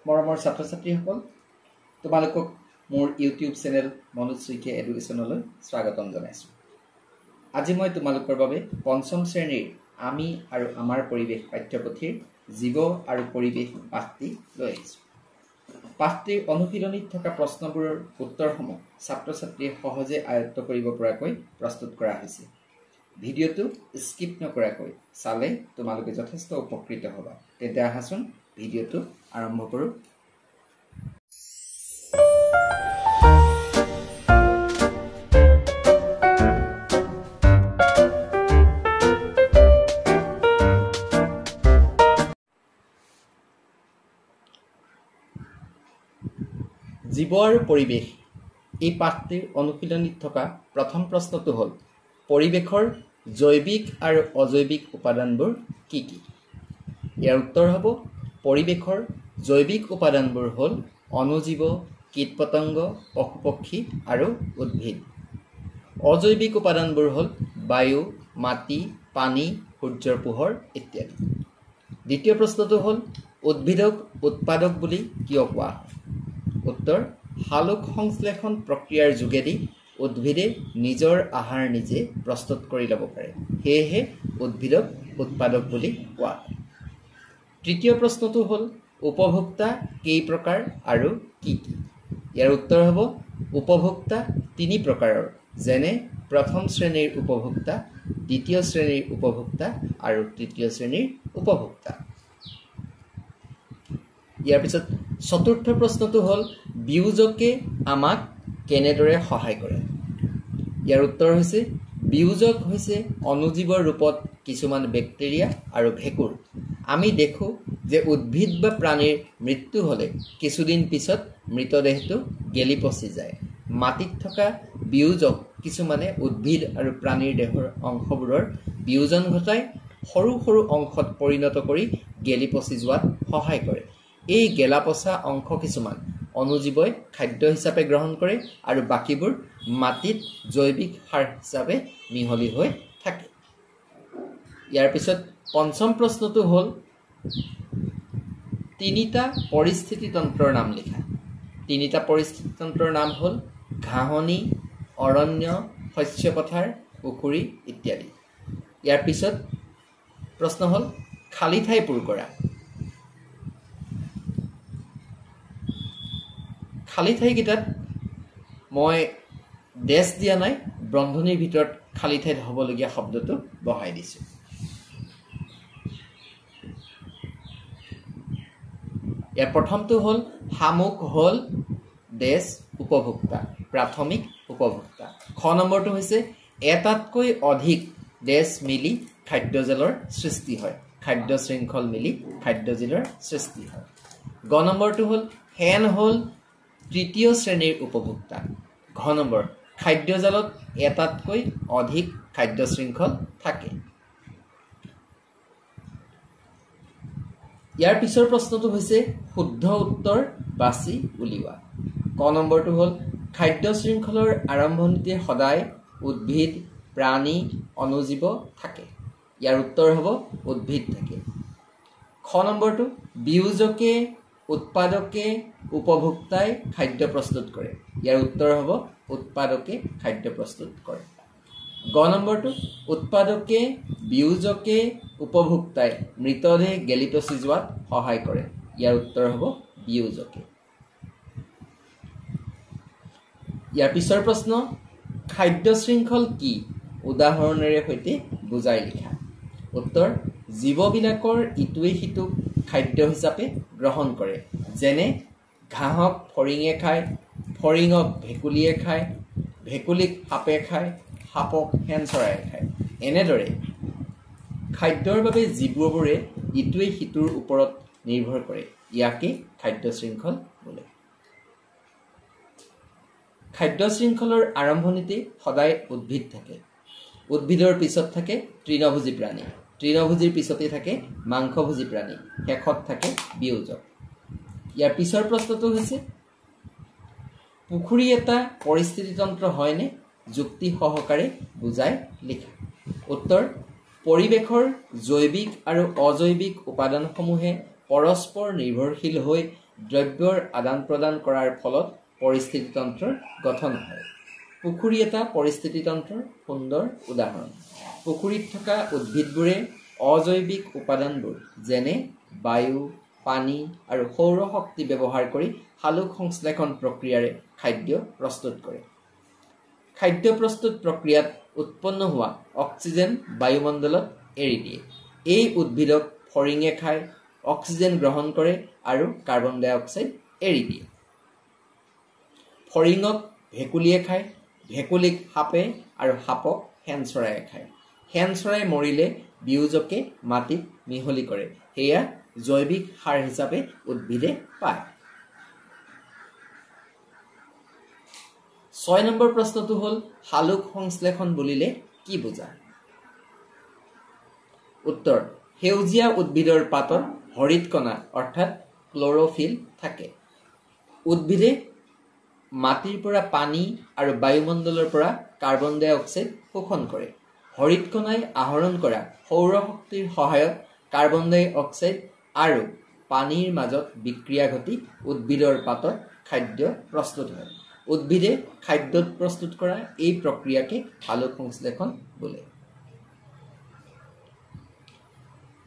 মৰমৰ ছাত্ৰ ছাত্ৰীসকল তোমালোকক মোৰ ইউটিউব চেনেল মনোজ শইকীয়া এডুকেশ্যনলৈ স্বাগতম জনাইছোঁ। আজি মই তোমালোকৰ বাবে পঞ্চম শ্ৰেণীৰ আমি আৰু আমাৰ পৰিৱেশ পাঠ্যপুথিৰ জীৱ আৰু পৰিৱেশ পাঠটি লৈ আহিছোঁ। পাঠটিৰ অনুশীলনীত থকা প্ৰশ্নবোৰৰ উত্তৰসমূহ ছাত্ৰ ছাত্ৰীয়ে সহজে আয়ত্ত কৰিব পৰাকৈ প্ৰস্তুত কৰা হৈছে। ভিডিঅ'টো স্কিপ নকৰাকৈ চালে তোমালোকে যথেষ্ট উপকৃত হ'বা। তেন্তে আহাচোন ভিডিঅ'টো আৰম্ভ কৰোঁ। জীৱ আৰু পৰিৱেশ এই পাঠটিৰ অনুশীলনীত থকা প্ৰথম প্ৰশ্নটো হ'ল পৰিৱেশৰ জৈৱিক আৰু অজৈৱিক উপাদানবোৰ কি কি? ইয়াৰ উত্তৰ হ'ব পৰিৱেশৰ জৈৱিক উপাদানবোৰ হ'ল অণুজীৱ, কীট পতংগ, পশু পক্ষী আৰু উদ্ভিদ। অজৈৱিক উপাদানবোৰ হ'ল বায়ু, মাটি, পানী, সূৰ্যৰ পোহৰ ইত্যাদি। দ্বিতীয় প্ৰশ্নটো হ'ল উদ্ভিদক উৎপাদক বুলি কিয় কোৱা হয়? উত্তৰ সালোক সংশ্লেষণ প্ৰক্ৰিয়াৰ যোগেদি উদ্ভিদে নিজৰ আহাৰ নিজে প্ৰস্তুত কৰি ল'ব পাৰে, সেয়েহে উদ্ভিদক উৎপাদক বুলি কোৱা হয়। তৃতীয় প্ৰশ্নটো হ'ল উপভোক্তা কেই প্ৰকাৰ আৰু কি কি? ইয়াৰ উত্তৰ হ'ব উপভোক্তা তিনি প্ৰকাৰৰ, যেনে প্ৰথম শ্ৰেণীৰ উপভোক্তা, দ্বিতীয় শ্ৰেণীৰ উপভোক্তা আৰু তৃতীয় শ্ৰেণীৰ উপভোক্তা। ইয়াৰ পিছত চতুৰ্থ প্ৰশ্নটো হ'ল বিয়োজকে আমাক কেনেদৰে সহায় কৰে? ইয়াৰ উত্তৰ হৈছে বিয়োজক হৈছে অণুজীৱৰ ৰূপত কিছুমান বেক্টেৰিয়া আৰু ভেঁকুৰ। আমি দেখোঁ যে উদ্ভিদ বা প্ৰাণীৰ মৃত্যু হ'লে কিছুদিন পিছত মৃতদেহটো গেলি পচি যায়। মাটিত থকা বিয়োজক কিছুমানে উদ্ভিদ আৰু প্ৰাণীৰ দেহৰ অংশবোৰৰ বিয়োজন ঘটাই সৰু সৰু অংশত পৰিণত কৰি গেলি পচি যোৱাত সহায় কৰে। এই গেলা পচা অংশ কিছুমান অণুজীৱই খাদ্য হিচাপে গ্ৰহণ কৰে আৰু বাকীবোৰ মাটিত জৈৱিক সাৰ হিচাপে মিহলি হৈ থাকে। ইয়াৰ পিছত পঞ্চম প্ৰশ্নটো হ'ল তিনিটা পৰিস্থিতিতন্ত্ৰৰ নাম লিখা। তিনিটা পৰিস্থিতিতন্ত্ৰৰ নাম হ'ল ঘাঁহনি, অৰণ্য, শস্য পথাৰ, পুখুৰী ইত্যাদি। ইয়াৰ পিছত প্ৰশ্ন হ'ল খালী ঠাই পূৰ কৰা। খালী ঠাইকেইটাত মই ডেছ দিয়া নাই, বন্ধনীৰ ভিতৰত খালী ঠাইত হ'বলগীয়া শব্দটো বহাই দিছোঁ। ইয়াৰ প্ৰথমটো হ'ল শামুক হ'ল ডেছ উপভোক্তা, প্ৰাথমিক উপভোক্তা। খ নম্বৰটো হৈছে এটাতকৈ অধিক ডেছ মিলি খাদ্যজালৰ সৃষ্টি হয়, খাদ্য শৃংখল মিলি খাদ্যজালৰ সৃষ্টি হয়। গ নম্বৰটো হ'ল হেন হ'ল তৃতীয় শ্ৰেণীৰ উপভোক্তা। ঘ নম্বৰ খাদ্যজালত এটাতকৈ অধিক খাদ্য শৃংখল থাকে। ইয়াৰ পিছৰ প্ৰশ্নটো হৈছে শুদ্ধ উত্তৰ বাছি উলিওৱা। ক নম্বৰটো হ'ল খাদ্য শৃংখলৰ আৰম্ভণিতে সদায় উদ্ভিদ, প্ৰাণী, অণুজীৱ থাকে। ইয়াৰ উত্তৰ হ'ব উদ্ভিদ থাকে। খ নম্বৰটো বিয়োজকে, উৎপাদকে, উপভোক্তাই খাদ্য প্ৰস্তুত কৰে। ইয়াৰ উত্তৰ হ'ব উৎপাদকে খাদ্য প্ৰস্তুত কৰে। গ নম্বৰটো উৎপাদকে, বিয়োজকে, উপভোক্তাই মৃতদেহ গেলি পচি যোৱাত সহায় কৰে। ইয়াৰ উত্তৰ হ'ব বিয়োজকে। ইয়াৰ পিছৰ প্ৰশ্ন খাদ্য শৃংখল কি? উদাহৰণেৰে সৈতে বুজাই লিখা। উত্তৰ জীৱবিলাকৰ ইটোৱে সিটোক খাদ্য হিচাপে গ্ৰহণ কৰে, যেনে ঘাঁহক ফৰিঙে খায়, ফৰিঙক ভেকুলীয়ে খায়, ভেকুলীক সাপে খায়, সাপক শেন চৰায়ে খায়। এনেদৰে খাদ্যৰ বাবে জীৱবোৰে ইটোৱে সিটোৰ ওপৰত নিৰ্ভৰ কৰে। ইয়াকে খাদ্য শৃংখল বোলে। খাদ্য শৃংখলৰ আৰম্ভণিতে সদায় উদ্ভিদ থাকে। উদ্ভিদৰ পিছত থাকে তৃণভোজী প্ৰাণী, তৃণভোজীৰ পিছতে থাকে মাংসভোজী প্ৰাণী, শেষত থাকে বিয়োজক। ইয়াৰ পিছৰ প্ৰশ্নটো হৈছে পুখুৰী এটা পৰিস্থিতিতন্ত্ৰ হয়নে? যুক্তি সহকাৰে বুজাই লিখা। উত্তৰ পৰিৱেশৰ জৈৱিক আৰু অজৈৱিক উপাদানসমূহে পৰস্পৰ নিৰ্ভৰশীল হৈ দ্ৰব্যৰ আদান প্ৰদান কৰাৰ ফলত পৰিস্থিতিতন্ত্ৰৰ গঠন হয়। পুখুৰী এটা পৰিস্থিতিতন্ত্ৰৰ সুন্দৰ উদাহৰণ। পুখুৰীত থকা উদ্ভিদবোৰে অজৈৱিক উপাদানবোৰ যেনে বায়ু, পানী আৰু সৌৰ শক্তি ব্যৱহাৰ কৰি সালোক সংশ্লেষণ প্ৰক্ৰিয়াৰে খাদ্য প্ৰস্তুত কৰে। খাদ্য প্ৰস্তুত প্ৰক্ৰিয়াত উৎপন্ন হোৱা অক্সিজেন বায়ুমণ্ডলত এৰি দিয়ে। এই উদ্ভিদক ফৰিঙে খায়, অক্সিজেন গ্ৰহণ কৰে আৰু কাৰ্বন ডাই অক্সাইড এৰি দিয়ে। ফৰিঙক ভেকুলীয়ে খায়, ভেকুলীক সাপে আৰু সাপক শেন চৰায়ে খায়। শেন চৰাই মৰিলে বিয়োজকে মাটিত মিহলি কৰে, সেয়া জৈৱিক সাৰ হিচাপে উদ্ভিদে পায়। 6 নম্বৰ প্ৰশ্নটো হ'ল সালোক সংশ্লেষণ বুলিলে কি বুজা? উত্তৰ: সেউজীয়া উদ্ভিদৰ পাতত হৰিতকণা অৰ্থাৎ ক্ল'ৰ'ফিল থাকে। উদ্ভিদে মাটিৰ পৰা পানী আৰু বায়ুমণ্ডলৰ পৰা কাৰ্বন ডাই অক্সাইড শোষণ কৰে। হৰিতকণাই আহৰণ কৰা সৌৰ শক্তিৰ সহায়ত কাৰ্বন ডাই অক্সাইড আৰু পানীৰ মাজত বিক্ৰিয়া ঘটি উদ্ভিদৰ পাতত খাদ্য প্ৰস্তুত হয়। উদ্ভিদে খাদ্যত প্ৰস্তুত কৰা এই প্ৰক্ৰিয়াকে সালোক সংশ্লেষণ বোলে।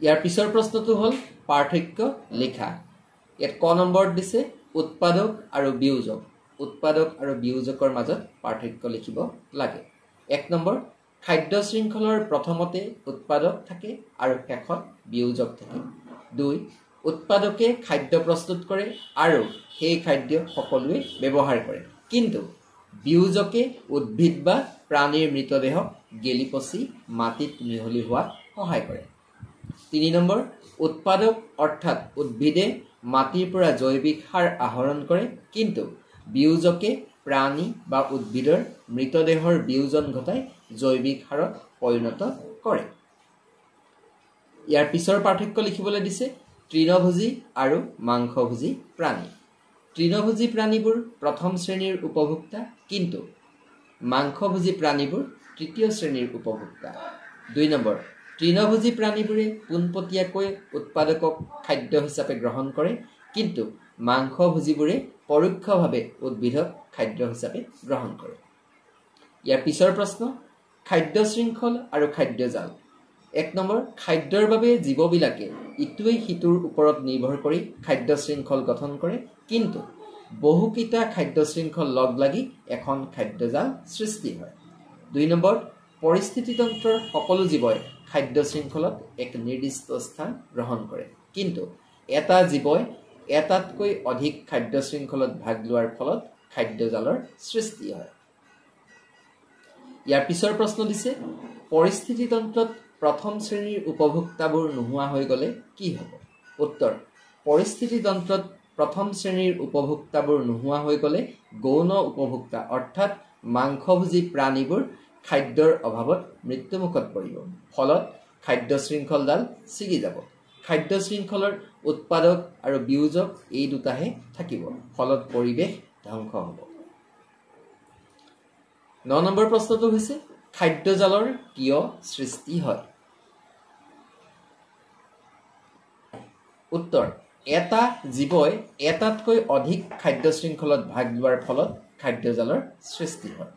ইয়াৰ পিছৰ প্ৰশ্নটো হ'ল পাৰ্থক্য লিখা। ইয়াত ক নম্বৰত দিছে উৎপাদক আৰু বিয়োজক। উৎপাদক আৰু বিয়োজকৰ মাজত পাৰ্থক্য লিখিব লাগে। 1 নম্বৰ, খাদ্য শৃংখলৰ প্ৰথমতে উৎপাদক থাকে আৰু শেষত বিয়োজক থাকে। 2, উৎপাদকে খাদ্য প্ৰস্তুত কৰে আৰু সেই খাদ্য সকলোৱে ব্যৱহাৰ কৰে, কিন্তু বিয়োজকে উদ্ভিদ বা প্ৰাণীৰ মৃতদেহক গেলি পচি মাটিত মিহলি হোৱাত সহায় কৰে। 3 নম্বৰ, উৎপাদক অৰ্থাৎ উদ্ভিদে মাটিৰ পৰা জৈৱিক সাৰ আহৰণ কৰে, কিন্তু বিয়োজকে প্ৰাণী বা উদ্ভিদৰ মৃতদেহৰ বিয়োজন ঘটাই জৈৱিক সাৰত পৰিণত কৰে। ইয়াৰ পিছৰ পাৰ্থক্য লিখিবলৈ দিছে তৃণভোজী আৰু মাংসভোজী প্ৰাণী। তৃণভোজী প্ৰাণীবোৰ প্ৰথম শ্ৰেণীৰ উপভোক্তা, কিন্তু মাংসভোজী প্ৰাণীবোৰ তৃতীয় শ্ৰেণীৰ উপভোক্তা। 2 নম্বৰ, তৃণভোজী প্ৰাণীবোৰে পোনপটীয়াকৈ উৎপাদকক খাদ্য হিচাপে গ্ৰহণ কৰে, কিন্তু মাংসভোজীবোৰে পৰোক্ষভাৱে উদ্ভিদক খাদ্য হিচাপে গ্ৰহণ কৰে। ইয়াৰ পিছৰ প্ৰশ্ন খাদ্য শৃংখল আৰু খাদ্যজাল। 1 নম্বৰ, খাদ্যৰ বাবে জীৱবিলাকে ইটোৱে সিটোৰ ওপৰত নিৰ্ভৰ কৰি খাদ্য শৃংখল গঠন কৰে, কিন্তু বহুকেইটা খাদ্য শৃংখল লগ লাগি এখন খাদ্যজাল সৃষ্টি হয়। 2 নম্বৰ, পৰিস্থিতিতন্ত্ৰৰ সকলো জীৱই খাদ্য শৃংখলত এক নিৰ্দিষ্ট স্থান গ্ৰহণ কৰে, কিন্তু এটা জীৱই এটাতকৈ অধিক খাদ্য শৃংখলত ভাগ লোৱাৰ ফলত খাদ্যজালৰ সৃষ্টি হয়। ইয়াৰ পিছৰ প্ৰশ্ন দিছে পৰিস্থিতিতন্ত্ৰত প্ৰথম শ্ৰেণীৰ উপভোক্তাবোৰ নোহোৱা হৈ গ'লে কি হ'ব? উত্তৰ: পৰিস্থিতিতন্ত্ৰত প্ৰথম শ্ৰেণীৰ উপভোক্তাবোৰ নোহোৱা হৈ গ'লে গৌণ উপভোক্তা অৰ্থাৎ মাংসভোজী প্ৰাণীবোৰ খাদ্যৰ অভাৱত মৃত্যুমুখত পৰিব। ফলত খাদ্য শৃংখলডাল ছিগি যাব। খাদ্য শৃংখলৰ উৎপাদক আৰু বিয়োজক এই দুটাহে থাকিব, ফলত পৰিৱেশ ধ্বংস হ'ব। 9 নম্বৰ প্ৰশ্নটো হৈছে খাদ্যজালৰ কিয় সৃষ্টি হয়? উত্তৰ: এটা জীৱই এটাতকৈ অধিক খাদ্য শৃংখলত ভাগ লোৱাৰ ফলত খাদ্যজালৰ সৃষ্টি হয়।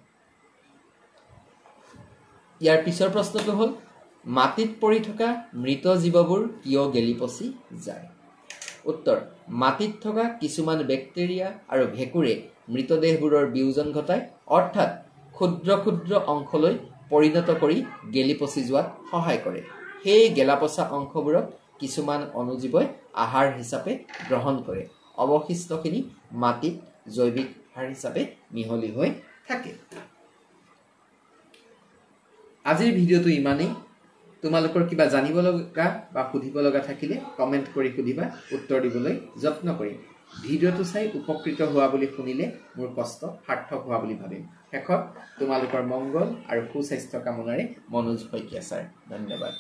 ইয়াৰ পিছৰ প্ৰশ্নটো হ'ল মাটিত পৰি থকা মৃত জীৱবোৰ কিয় গেলি পচি যায়? উত্তৰ: মাটিত থকা কিছুমান বেক্টেৰিয়া আৰু ভেঁকুৰে মৃতদেহবোৰৰ বিয়োজন ঘটায়, অৰ্থাৎ ক্ষুদ্ৰ ক্ষুদ্ৰ অংশলৈ পৰিণত কৰি গেলি পচি যোৱাত সহায় কৰে। সেই গেলাপচা অংশবোৰক কিছুমান অণুজীৱই আহাৰ হিচাপে গ্ৰহণ কৰে। অৱশিষ্টখিনি মাটিত জৈৱিক সাৰ হিচাপে মিহলি হৈ থাকে। আজিৰ ভিডিঅ'টো ইমানেই। তোমালোকৰ কিবা জানিব লগা বা সুধিব লগা থাকিলে কমেণ্ট কৰি সুধিবা, উত্তৰ দিবলৈ যত্ন কৰিম। ভিডিঅ'টো চাই উপকৃত হোৱা বুলি শুনিলে মোৰ কষ্ট সাৰ্থক হোৱা বুলি ভাবিম। শেষত তোমালোকৰ মংগল আৰু সুস্বাস্থ্য কামনাৰে মনোজ শইকীয়া ছাৰ। ধন্যবাদ।